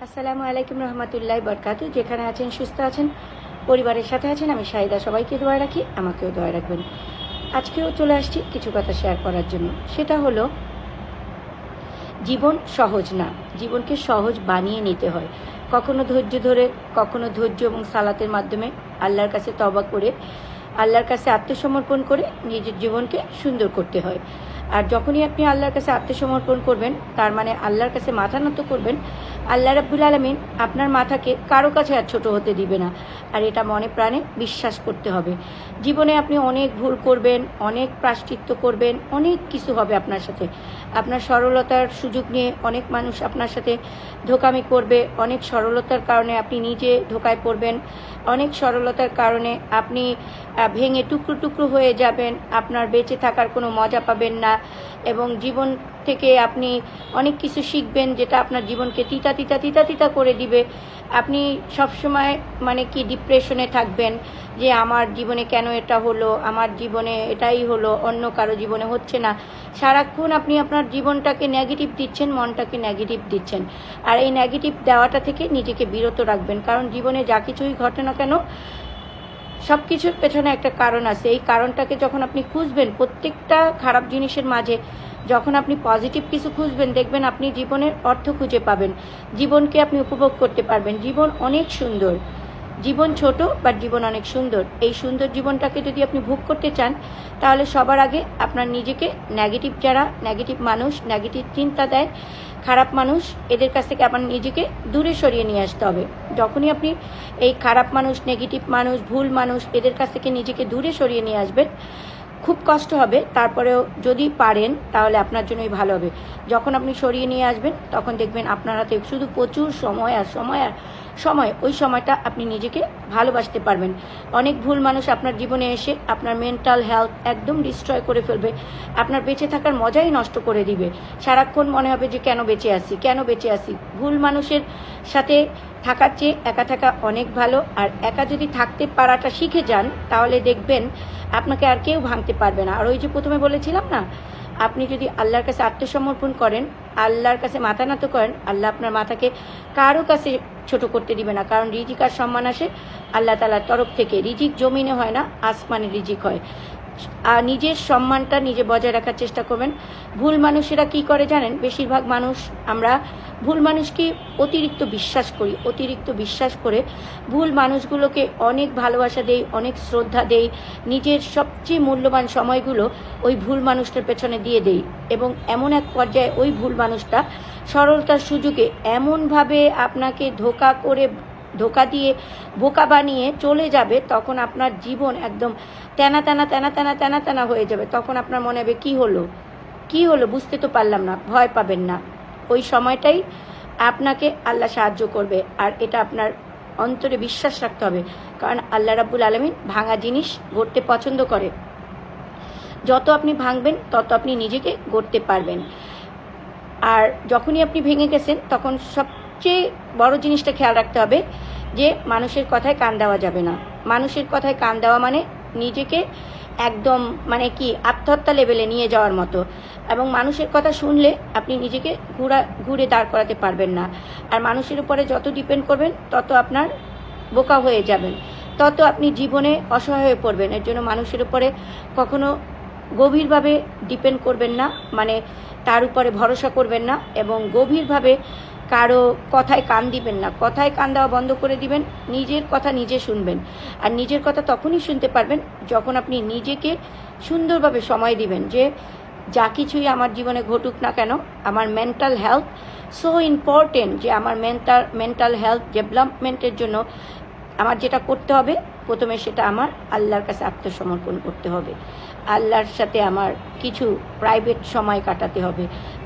আসসালামু আলাইকুম রহমতুল্লাহ বরকাতু। যেখানে আছেন সুস্থ আছেন, পরিবারের সাথে আছেন, আমি শাহিদা সবাইকে দোয়া রাখি, আমাকেও দোয়া রাখবেন। আজকেও চলে আসছি কিছু কথা শেয়ার করার জন্য। সেটা হলো, জীবন সহজ না, জীবনকে সহজ বানিয়ে নিতে হয়। কখনো ধৈর্য ধরে, কখনো ধৈর্য এবং সালাতের মাধ্যমে আল্লাহর কাছে তওবা করে, আল্লাহর কাছে আত্মসমর্পণ করে নিজের জীবনকে সুন্দর করতে হয়। আর যখনই আপনি আল্লাহর কাছে আত্মসমর্পণ করবেন, তার মানে আল্লাহর কাছে মাথা নত করবেন, আল্লাহ রাব্বুল আলামিন আপনার মাথাকে কারো কাছে আর ছোটো হতে দিবে না। আর এটা মনে প্রাণে বিশ্বাস করতে হবে। জীবনে আপনি অনেক ভুল করবেন, অনেক প্রায়শ্চিত্ত করবেন, অনেক কিছু হবে আপনার সাথে। আপনার সরলতার সুযোগ নিয়ে অনেক মানুষ আপনার সাথে ধোঁকামি করবে, অনেক সরলতার কারণে আপনি নিজে ধোঁকায় পড়বেন, অনেক সরলতার কারণে আপনি ভেঙে টুকরো টুকরো হয়ে যাবেন, আপনার বেঁচে থাকার কোনো মজা পাবেন না, এবং জীবন থেকে আপনি অনেক কিছু শিখবেন যেটা আপনার জীবনকে তিতা তিতা তিতা তিতা করে দিবে। আপনি সবসময় ডিপ্রেশনে থাকবেন যে আমার জীবনে কেন এটা হলো, আমার জীবনে এটাই হলো, অন্য কারো জীবনে হচ্ছে না। সারাক্ষণ আপনি আপনার জীবনটাকে নেগেটিভ দিচ্ছেন, মনটাকে নেগেটিভ দিচ্ছেন। আর এই নেগেটিভ দেওয়াটা থেকে নিজেকে বিরত রাখবেন, কারণ জীবনে যা কিছুই ঘটে না কেন, সব কিছুর পেছনে একটা কারণ আছে। এই কারণটাকে যখন আপনি খুঁজবেন, প্রত্যেকটা খারাপ জিনিসের মাঝে যখন আপনি পজিটিভ কিছু খুঁজবেন, দেখবেন আপনি জীবনের অর্থ খুঁজে পাবেন, জীবনকে আপনি উপভোগ করতে পারবেন। জীবন অনেক সুন্দর, জীবন ছোট বাট জীবন অনেক সুন্দর। এই সুন্দর জীবনটাকে যদি আপনি ভোগ করতে চান, তাহলে সবার আগে আপনার নিজেকে যারা নেগেটিভ মানুষ, নেগেটিভ চিন্তা দেয়, খারাপ মানুষ, এদের কাছ থেকে আপনার নিজেকে দূরে সরিয়ে নিয়ে আসতে হবে। যখনই আপনি এই খারাপ মানুষ, নেগেটিভ মানুষ, ভুল মানুষ, এদের কাছ থেকে নিজেকে দূরে সরিয়ে নিয়ে আসবেন, খুব কষ্ট হবে, তারপরেও যদি পারেন তাহলে আপনার জন্যই ভালো হবে। যখন আপনি সরিয়ে নিয়ে আসবেন, তখন দেখবেন আপনার হাতে শুধু প্রচুর সময় আর সময় আর সময়। ওই সময়টা আপনি নিজেকে ভালোবাসতে পারবেন। অনেক ভুল মানুষ আপনার জীবনে এসে আপনার মেন্টাল হেলথ একদম ডিস্ট্রয় করে ফেলবে, আপনার বেঁচে থাকার মজাই নষ্ট করে দিবে। সারাক্ষণ মনে হবে যে কেন বেঁচে আছি, কেন বেঁচে আছি। ভুল মানুষের সাথে থাকার চেয়ে একা থাকা অনেক ভালো। আর একা যদি থাকতে পারাটা শিখে যান, তাহলে দেখবেন আপনাকে আর কেউ ভাঙতে পারবে না। আর ওই যে প্রথমে বলেছিলাম না, আপনি যদি আল্লাহর কাছে আত্মসমর্পণ করেন, আল্লাহর কাছে মাথা নত করেন, আল্লাহ আপনার মাথাকে কারো কাছে ছোট করতে দিবে না। কারণ রিজিক আর সম্মান আসে আল্লাহ তাআলার তরফ থেকে। রিজিক জমিনে হয় না, আসমানে রিজিক হয়। আর নিজের সম্মানটা নিজে বজায় রাখার চেষ্টা করবেন। ভুল মানুষেরা কি করে জানেন? বেশিরভাগ মানুষ আমরা ভুল মানুষকে অতিরিক্ত বিশ্বাস করি, অতিরিক্ত বিশ্বাস করে ভুল মানুষগুলোকে অনেক ভালোবাসা দেই, অনেক শ্রদ্ধা দেই, নিজের সবচেয়ে মূল্যবান সময়গুলো ওই ভুল মানুষটার পেছনে দিয়ে দেই। এবং এমন এক পর্যায়ে ওই ভুল মানুষটা সরলতার সুযোগে এমনভাবে আপনাকে ধোকা দিয়ে বোকা বানিয়ে চলে যাবে, তখন আপনার জীবন একদম তেনা তেনা তেনা তেনা তেনা তেনা হয়ে যাবে। তখন আপনার মনে হবে কি হলো বুঝতে তো পারলাম না। ভয় পাবেন না, ওই সময়টাই আপনাকে আল্লাহ সাহায্য করবে। আর এটা আপনার অন্তরে বিশ্বাস রাখতে হবে, কারণ আল্লাহ রাব্বুল আলামিন ভাঙা জিনিস গড়তে পছন্দ করে। যত আপনি ভাঙবেন, তত আপনি নিজেকে গড়তে পারবেন। আর যখনই আপনি ভেঙে গেছেন, তখন সবচেয়ে বড় জিনিসটা খেয়াল রাখতে হবে যে মানুষের কথায় কান দেওয়া যাবে না। মানুষের কথায় কান দেওয়া মানে নিজেকে একদম আত্মহত্যা লেভেলে নিয়ে যাওয়ার মতো। এবং মানুষের কথা শুনলে আপনি নিজেকে ঘুরে দাঁড় করাতে পারবেন না। আর মানুষের উপরে যত ডিপেন্ড করবেন, তত আপনার বোকা হয়ে যাবেন, তত আপনি জীবনে অসহায় হয়ে পড়বেন। এর জন্য মানুষের উপরে কখনো গভীরভাবে ডিপেন্ড করবেন না, তার উপরে ভরসা করবেন না, এবং গভীরভাবে কারো কথায় কান দিবেন না। কথায় কান দেওয়া বন্ধ করে দিবেন, নিজের কথা নিজে শুনবেন। আর নিজের কথা তখনই শুনতে পারবেন যখন আপনি নিজেকে সুন্দরভাবে সময় দিবেন যে যা কিছুই আমার জীবনে ঘটুক না কেন, আমার মেন্টাল হেলথ সো ইম্পর্টেন্ট যে আমার মেন্টাল হেলথ ডেভেলপমেন্টের জন্য আমার যেটা করতে হবে, প্রথমে সেটা আমার আল্লাহর কাছে আত্মসমর্পণ করতে হবে। আল্লাহর সাথে আমার কিছু প্রাইভেট সময় কাটাতে হবে।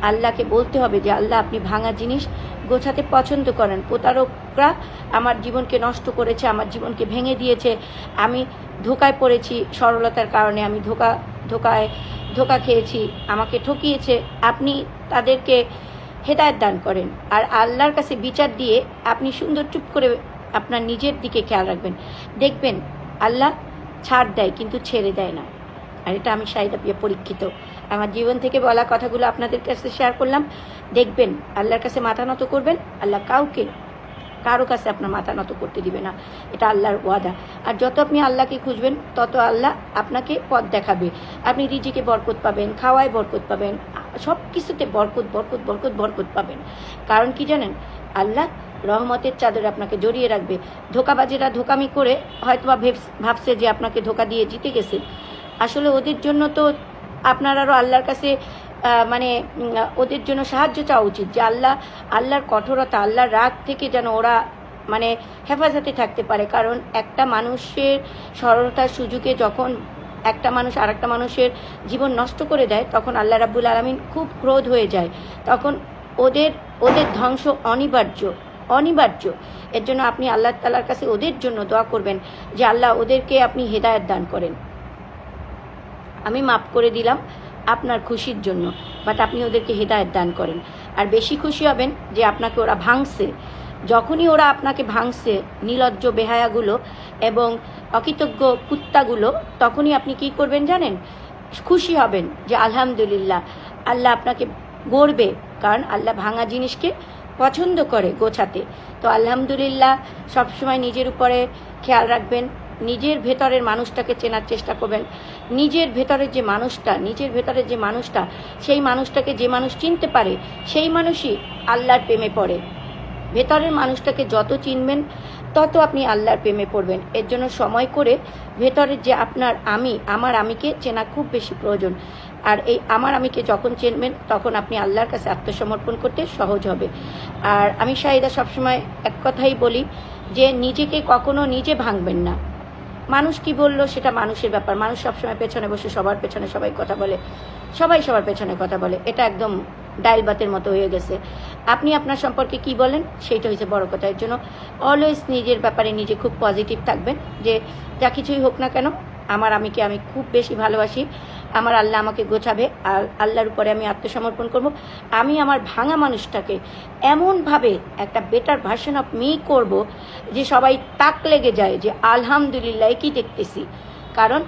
আল্লাহকে বলতে হবে যে আল্লাহ, আপনি ভাঙা জিনিস গোছাতে পছন্দ করেন। প্রতারকরা আমার জীবনকে নষ্ট করেছে, আমার জীবনকে ভেঙে দিয়েছে, আমি ধোকায় পড়েছি সরলতার কারণে, আমি ধোকা খেয়েছি, আমাকে ঠকিয়েছে। আপনি তাদেরকে হেদায়েত দান করেন। আর আল্লাহর কাছে বিচার দিয়ে আপনি সুন্দর চুপ করে আপনার নিজের দিকে খেয়াল রাখবেন। দেখবেন আল্লাহ ছাড় দেয় কিন্তু ছেড়ে দেয় না। আর এটা আমি শাহিদা পিয়া পরীক্ষিত। আমার জীবন থেকে বলা কথাগুলো আপনাদের কাছে শেয়ার করলাম। দেখবেন আল্লাহর কাছে মাথা নত করবেন, আল্লাহ কাউকে কারো কাছে আপনার মাথা নত করতে দিবে না, এটা আল্লাহর ওয়াদা। আর যত আপনি আল্লাহকে খুঁজবেন তত আল্লাহ আপনাকে পথ দেখাবে। আপনি রিজিকে বরকত পাবেন, খাওয়ায় বরকত পাবেন, সব কিছুতে বরকত বরকত বরকত বরকত পাবেন। কারণ কি জানেন, আল্লাহ রহমতের চাদরে আপনাকে জড়িয়ে রাখবে। ধোকাবাজেরা ধোকামি করে হয়তো বা ভাবছে যে আপনাকে ধোকা দিয়ে জিতে গেছে, আসলে ওদের জন্য তো আপনার আরও আল্লাহর কাছে মানে ওদের জন্য সাহায্য চাওয়া উচিত, যে আল্লাহর কঠোরতা, আল্লাহর রাগ থেকে যেন ওরা মানে হেফাজতে থাকতে পারে। কারণ একটা মানুষের সরলতার সুযোগে যখন একটা মানুষ আর একটা মানুষের জীবন নষ্ট করে দেয়, তখন আল্লাহ রাব্বুল আলামিন খুব ক্রোধ হয়ে যায়, তখন ওদের ধ্বংস অনিবার্য। এর জন্য আপনি আল্লাহ তাআলার কাছে ওদের জন্য দোয়া করবেন যে আল্লাহ ওদেরকে আপনি হেদায়েত দান করেন। আমি মাফ করে দিলাম আপনার খুশির জন্য, বাট আপনি ওদেরকে হেদায়েত দান করেন। আর বেশি খুশি হবেন যে আপনাকে ওরা ভাঙছে, যখনই ওরা আপনাকে ভাঙছে, নির্লজ্জ বেহায়াগুলো এবং অকৃতজ্ঞ কুত্তাগুলো, তখনই আপনি কি করবেন জানেন, খুশি হবেন যে আলহামদুলিল্লাহ, আল্লাহ আপনাকে গড়বে। কারণ আল্লাহ ভাঙা জিনিসকে পছন্দ করে গোছাতে। তো আলহামদুলিল্লাহ, সবসময় নিজের উপরে খেয়াল রাখবেন, নিজের ভেতরের মানুষটাকে চেনার চেষ্টা করবেন। নিজের ভেতরের যে মানুষটা, সেই মানুষটাকে যে মানুষ চিনতে পারে, সেই মানুষই আল্লাহর প্রেমে পড়ে। ভেতরের মানুষটাকে যত চিনবেন তত আপনি আল্লাহর প্রেমে পড়বেন। এর জন্য সময় করে ভেতরের যে আমার আমিকে চেনা খুব বেশি প্রয়োজন। আর এই আমার আমিকে যখন চিনবেন, তখন আপনি আল্লাহর কাছে আত্মসমর্পণ করতে সহজ হবে। আর আমি শাহিদা সবসময় এক কথাই বলি যে নিজেকে কখনো নিজে ভাঙবেন না। মানুষ কি বললো সেটা মানুষের ব্যাপার। মানুষ সবসময় পেছনে বসে সবার পেছনে সবাই সবার পেছনে কথা বলে, এটা একদম ডাইল ভাতের মতো হয়ে গেছে। আপনি আপনার সম্পর্কে কি বলেন সেইটা হচ্ছে বড় কথা। এর জন্য অলওয়েজ নিজের ব্যাপারে নিজে খুব পজিটিভ থাকবেন, যে যা কিছুই হোক না কেন আমার আমিকে আমি খুব বেশি ভালোবাসি, আমার আল্লাহ আমাকে গোছাবে, আর আল্লাহর উপরে আমি আত্মসমর্পণ করব। আমি আমার ভাঙা মানুষটাকে এমনভাবে একটা বেটার ভার্সন অফ মি করব যে সবাই তাক লেগে যায় যে আলহামদুলিল্লাহ কি দেখতেছি। কারণ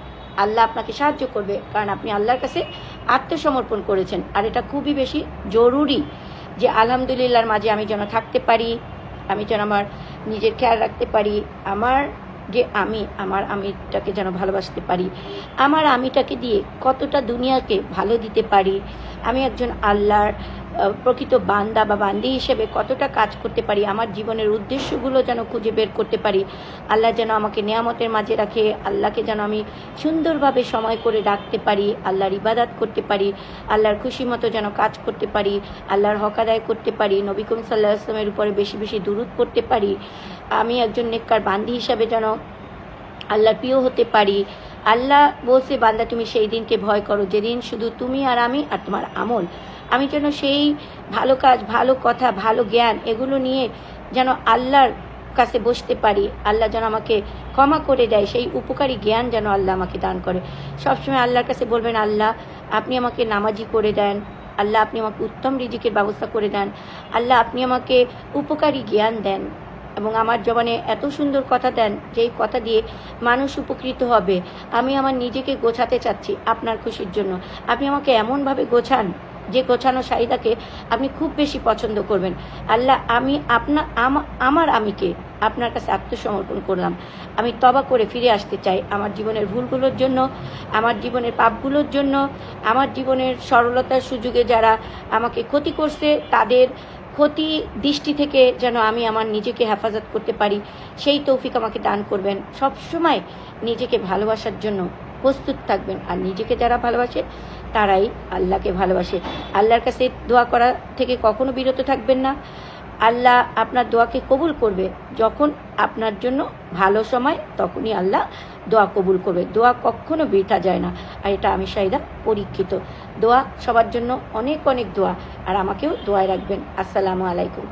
আল্লাহ আপনাকে সাহায্য করবে, কারণ আপনি আল্লাহর কাছে আত্মসমর্পণ করেছেন। আর এটা খুবই বেশি জরুরি যে আলহামদুলিল্লাহর মাঝে আমি যেন থাকতে পারি, আমি যেন আমার নিজের খেয়াল রাখতে পারি, আমার আমিটাকে যেন ভালোবাসতে পারি, আমার আমিটাকে দিয়ে কতটা দুনিয়াকে ভালো দিতে পারি, আমি একজন আল্লাহর প্রকৃত বান্দা বা বান্দি হিসেবে কতটা কাজ করতে পারি, আমার জীবনের উদ্দেশ্যগুলো যেন খুঁজে বের করতে পারি, আল্লাহ যেন আমাকে নেয়ামতের মাঝে রাখে, আল্লাহকে যেন আমি সুন্দরভাবে সময় করে ডাকতে পারি, আল্লাহর ইবাদত করতে পারি, আল্লাহর খুশি মতো যেন কাজ করতে পারি, আল্লাহর হক আদায় করতে পারি, নবী করিম সাল্লাল্লাহু আলাইহি ওয়াসাল্লামের উপরে বেশি বেশি দুরূদ পড়তে পারি, আমি একজন নেককার বান্দি হিসাবে যেন আল্লাহর প্রিয় হতে পারি। আল্লাহ বলছে, বান্দা তুমি সেই দিনকে ভয় করো যেদিন শুধু তুমি আর আমি আর তোমার আমল। আমি যেন সেই ভালো কাজ, ভালো কথা, ভালো জ্ঞান এগুলো নিয়ে যেন আল্লাহর কাছে বসতে পারি, আল্লাহ যেন আমাকে ক্ষমা করে দেয়, সেই উপকারী জ্ঞান যেন আল্লাহ আমাকে দান করে। সবসময় আল্লাহর কাছে বলবেন, আল্লাহ আপনি আমাকে নামাজি করে দেন, আল্লাহ আপনি আমাকে উত্তম রিজিকের ব্যবস্থা করে দেন, আল্লাহ আপনি আমাকে উপকারী জ্ঞান দেন, এবং আমার জবানে এত সুন্দর কথা দেন যেই কথা দিয়ে মানুষ উপকৃত হবে। আমি আমার নিজেকে গোছাতে চাচ্ছি আপনার খুশির জন্য। আপনি আমাকে এমনভাবে গোছান যে গোছানো শাহিদাকে আপনি খুব বেশি পছন্দ করবেন। আল্লাহ আমি আমার আমিকে আপনার কাছে আত্মসমর্পণ করলাম। আমি তওবা করে ফিরে আসতে চাই আমার জীবনের ভুলগুলোর জন্য, আমার জীবনের পাপগুলোর জন্য, আমার জীবনের সরলতার সুযোগে যারা আমাকে ক্ষতি করছে তাদের ক্ষতি দৃষ্টি থেকে যেন আমি আমার নিজেকে হেফাজত করতে পারি, সেই তৌফিক আমাকে দান করবেন। সব সময় নিজেকে ভালোবাসার জন্য প্রস্তুত থাকবেন। আর নিজেকে যারা ভালোবাসে তারাই আল্লাহকে ভালোবাসে। আল্লাহর কাছে দোয়া করা থেকে কখনো বিরত থাকবেন না। আল্লাহ আপনার দোয়াকে কবুল করবে যখন আপনার জন্য ভালো সময়, তখনই আল্লাহ দোয়া কবুল করবে। দোয়া কখনো বৃথা যায় না, আর এটা আমি শাহিদা পরীক্ষিত। দোয়া সবার জন্য অনেক অনেক দোয়া, আর আমাকেও দোয়ায় রাখবেন। আসসালামু আলাইকুম।